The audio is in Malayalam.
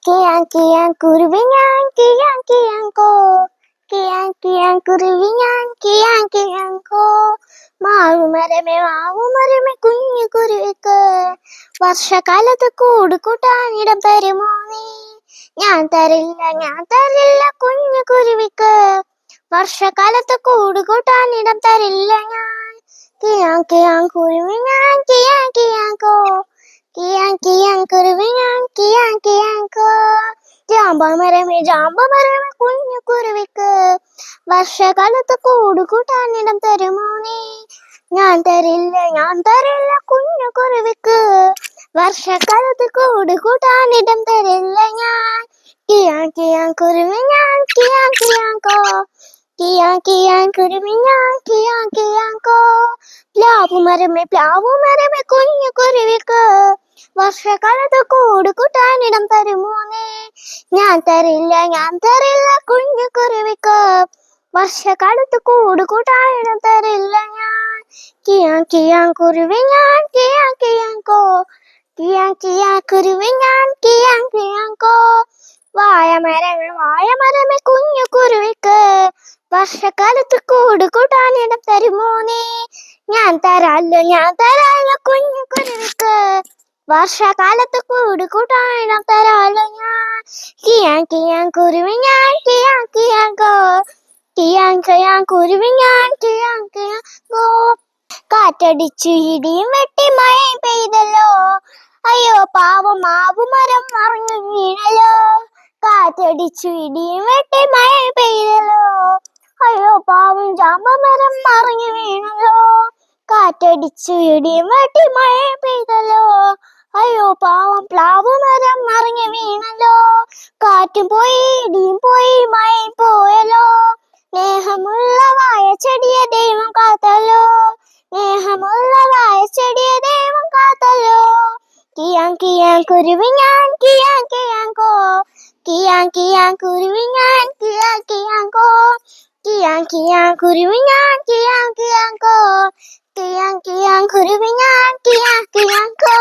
കിയാൻ കുരുവി ഞാൻ കിയാൻ കോ കിയാൻ കുരുവി ഞാൻ കിയാൻ കോ മാവുമരമേ കുഞ്ഞു കുരുവിക്ക് വർഷകാലത്ത് കൂട് കൂട്ടാനിടം തരുമോ നീ? ഞാൻ തരില്ല കുഞ്ഞു കുരുവിക്ക് വർഷകാലത്ത് കൂട് കൂട്ടാനിടം തരില്ല ഞാൻ. കിയാൻ കുരുവി ഞാൻ കിയാൻ കോ കിയാൻ കുരുവി ഞാൻ കിയാൻ കോ ജാമ്പമരമേ കുഞ്ഞു കുരുവിക്ക് വർഷകാലത്ത് കൂട് കൂട്ടാനിടം തരുമോ നീ? ഞാൻ തരില്ല കുഞ്ഞു കുരുവിക്ക് വർഷകാലത്ത് കൂട് കൂട്ടാനിടം തരില്ല ഞാൻ. കിയാൻ കുരുവി ഞാൻ കിയാൻ കോ കിയാൻ കുരുവി ഞാൻ കിയാൻ കോ പ്ലാവുമരമേ കുഞ്ഞു കുരുവിക്ക് വർഷകാലത്ത് കൂട് കൂട്ടാനിടം തരുമോ നീ? ഞാൻ തരില്ല കുഞ്ഞു കുരുവിക്ക് വർഷകാലത്ത് കൂട് കൂട്ടാനിടം തരില്ല ഞാൻ. കിയാൻ കുരുവി ഞാൻ കിയാൻ കോ കിയാൻ കുരുവി ഞാൻ കിയാൻ കോ വായമരമേ കുഞ്ഞു കുരുവിക്ക് വർഷകാലത്ത് കൂട് കൂട്ടാനിടം തരുമോ നീ? ഞാൻ തരാല്ലോ കുഞ്ഞു കുരുവിക്ക് വർഷകാലത്ത് കൂട് കൂട്ടാനിടം തരാല്ലോ ഞാൻ. കിയാൻ കുരുവി ഞാൻ കിയാൻ കോ കിയാൻ കുരുവി ഞാൻ കിയാൻ കോ കാറ്റടിച്ചു ഇടിയും വെട്ടി മഴ പെയ്തല്ലോ, അയ്യോ പാവം മാവുമരം മറിഞ്ഞു വീണല്ലോ. കാറ്റടിച്ചു ഇടിയും വെട്ടി മഴ പെയ്തല്ലോ, അയ്യോ പാവം ജാമ്പമരം മറിഞ്ഞു വീണല്ലോ. കാറ്റടിച്ചു ഇടിയും വെട്ടി മഴ പെയ്തല്ലോ, അയ്യോ പാവം പ്ലാവുമരം മറിഞ്ഞു വീണല്ലോ. കാറ്റും പോയി ഇടിയും പോയി മഴയും പോയല്ലോ, സ്നേഹമുള്ള വാഴച്ചെടിയെ ദൈവം കാത്തല്ലോ, സ്നേഹമുള്ള വാഴച്ചെടിയെ ദൈവം കാത്തല്ലോ. കിയാൻ കുരുവി ഞാൻ കിയാൻ കോ കിയാൻ കുരുവി ഞാൻ കിയാൻ കോ കിയാൻ കുരുവി ഞാൻ കിയാൻ കോ കിയാൻ കുരുവി ഞാൻ കിയാൻ കോ.